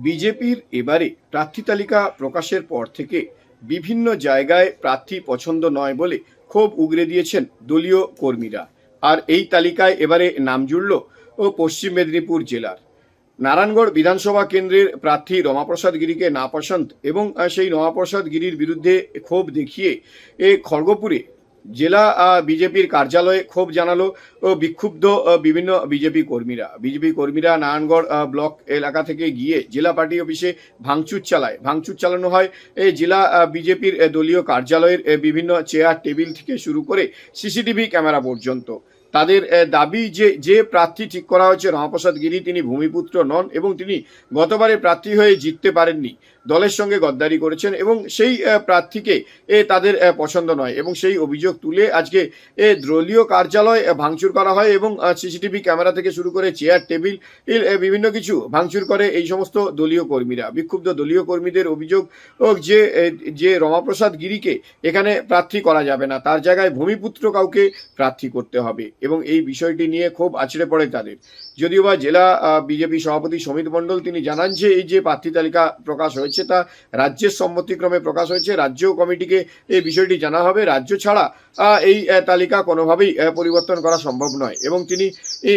বিজেপির এবারে প্রার্থী তালিকা প্রকাশের পর থেকে বিভিন্ন জায়গায় প্রার্থী পছন্দ নয় বলে ক্ষোভ উগরে দিয়েছেন দলীয় কর্মীরা। আর এই তালিকায় এবারে নাম জুড়ল পশ্চিম মেদিনীপুর জেলার নারায়ণগড় বিধানসভা কেন্দ্রের প্রার্থী রমাপ্রসাদ গিরিকে নাপসন্দ এবং সেই রমাপ্রসাদ গিরির বিরুদ্ধে ক্ষোভ দেখিয়ে খড়গপুরে জেলা বিজেপির কার্যালয়ে ক্ষোভ জানালো বিক্ষুব্ধ বিভিন্ন বিজেপি কর্মীরা নারায়ণগড় ব্লক এলাকা থেকে গিয়ে জেলা পার্টি অফিসে ভাঙচুর চালানো হয়। এই জেলা বিজেপির দলীয় কার্যালয়ের বিভিন্ন চেয়ার টেবিল থেকে শুরু করে সিসিটিভি ক্যামেরা পর্যন্ত। তাদের দাবি যে প্রার্থী ঠিক করা হয়েছে রমাপ্রসাদ গিরি, তিনি ভূমিপুত্র নন এবং তিনি গতবারে প্রার্থী হয়ে জিততে পারেননি, দলের সঙ্গে গদ্দারি করেছেন এবং সেই প্রার্থীকে তাদের পছন্দ নয় এবং সেই অভিযোগ তুলে আজকে দলীয় কার্যালয় ভাঙচুর করা হয় এবং সিসিটিভি ক্যামেরা থেকে শুরু করে চেয়ার টেবিল বিভিন্ন কিছু ভাঙচুর করে এই সমস্ত দলীয় কর্মীরা। বিক্ষুব্ধ দলীয় কর্মীদের অভিযোগ যে রমাপ্রসাদ গিরিকে এখানে প্রার্থী করা যাবে না, তার জায়গায় ভূমিপুত্র কাউকে প্রার্থী করতে হবে এবং এই বিষয়টি নিয়ে ক্ষোভ আছড়ে পড়ে তাদের। যদিও বা জেলা বিজেপি সভাপতি সমিত মণ্ডল তিনি জানান যে এই যে প্রার্থী তালিকা প্রকাশ হয়েছে তা রাজ্যের সম্মতিক্রমে প্রকাশ হয়েছে, রাজ্য কমিটিকে এই বিষয়টি জানা হবে, রাজ্য ছাড়া এই তালিকা কোনোভাবেই পরিবর্তন করা সম্ভব নয় এবং তিনি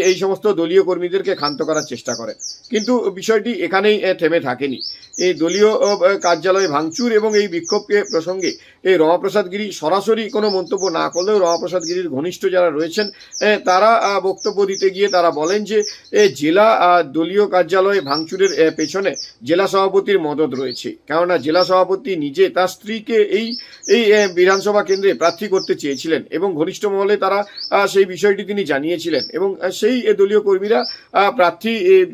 এই সমস্ত দলীয় কর্মীদেরকে ক্ষান্ত করার চেষ্টা করেন। কিন্তু বিষয়টি এখানেই থেমে থাকেনি। এই দলীয় কার্যালয়ে ভাঙচুর এবং এই বিক্ষোভকে প্রসঙ্গে এই রমাপ্রসাদ গিরি সরাসরি কোনো মন্তব্য না করলেও রমাপ্রসাদ গিরির ঘনিষ্ঠ যারা রয়েছেন তারা বক্তব্য দিতে গিয়ে তারা বলেন যে জেলা দলীয় কার্যালয়ে ভাঙচুরের পেছনে জেলা সভাপতির মদত রয়েছে, কেননা জেলা সভাপতি নিজে তার স্ত্রীকে এই বিধানসভা কেন্দ্রে প্রার্থী করতে চেয়েছিলেন এবং ঘনিষ্ঠ মহলে তারা সেই বিষয়টি তিনি জানিয়েছিলেন এবং সেই দলীয় কর্মীরা প্রার্থী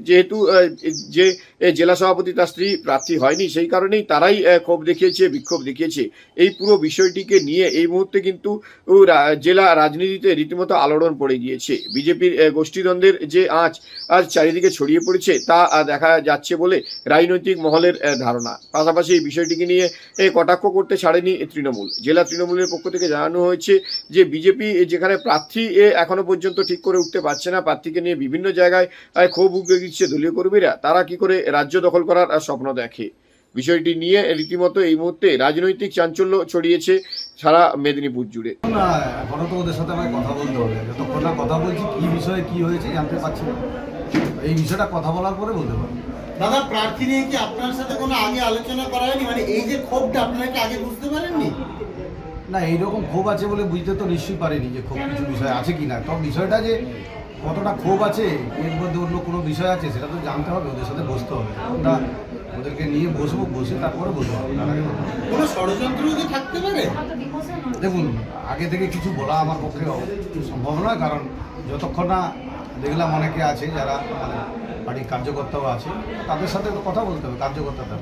যেহেতু যে জেলা সভাপতি তার স্ত্রী প্রার্থী হয়নি সেই কারণেই তারাই ক্ষোভ দেখিয়েছে, বিক্ষোভ দেখিয়েছে। এই পুরো বিষয়টিকে নিয়ে এই মুহূর্তে কিন্তু জেলা রাজনীতিতে রীতিমতো আলোড়ন পড়ে গিয়েছে। বিজেপির গোষ্ঠীদ্বন্দ্বের যে আজ চারিদিকে ছড়িয়ে পড়েছে তা দেখা যাচ্ছে বলে রাজনৈতিক মহলের ধারণা। পাশাপাশি এই বিষয়টিকে নিয়ে কটাক্ষ করতে ছাড়েনি তৃণমূল। জেলা তৃণমূলের পক্ষ থেকে জানানো হয়েছে যে বিজেপি যেখানে প্রার্থী এখনো পর্যন্ত ঠিক করে উঠতে পারছে না, প্রার্থীকে নিয়ে বিভিন্ন জায়গায় ক্ষোভ উগরে দিচ্ছে দলীয় কর্মীরা, তারা কি করে রাজ্য দখল করার স্বপ্ন দেখে। বিষয়টি নিয়ে রীতিমতো এই মুহূর্তে রাজনৈতিক চাঞ্চল্য ছড়িয়েছে সারা মেদিনীপুর জুড়ে। না, এখনো তো ওদের সাথে আমাকে কথা বলতে হবে, যতক্ষণ না কথা বলছি কি বিষয়ে কি হয়েছে জানতে পারছি না, এই বিষয়টা কথা বলার পরে বলতে পারবো। দাদা, প্রার্থী নিয়ে কি আপনার সাথে কোনো আগে আলোচনা করা হয়নি? মানে এই যে ক্ষোভটা আপনারা কি আগে বুঝতে পারেননি? না, এইরকম ক্ষোভ আছে বলে বুঝতে তো নিশ্চয়ই পারিনি যে ক্ষোভ কিছু বিষয় আছে কি না। তবে বিষয়টা যে কতটা ক্ষোভ আছে, এর মধ্যে অন্য কোনো বিষয় আছে সেটা তো জানতে হবে, ওদের সাথে বসতে হবে। আমরা ওদেরকে নিয়ে বসে তারপরে বলতে হবে। কোনো ষড়যন্ত্র কি থাকতে পারে? দেখুন, আগে থেকে কিছু বলা আমার পক্ষে সম্ভব নয়, কারণ যতক্ষণ না দেখলাম অনেকে আছে যারা পার্টির কার্যকর্তাও আছে, তাদের সাথে তো কথা বলতে হবে, কার্যকর্তাদের।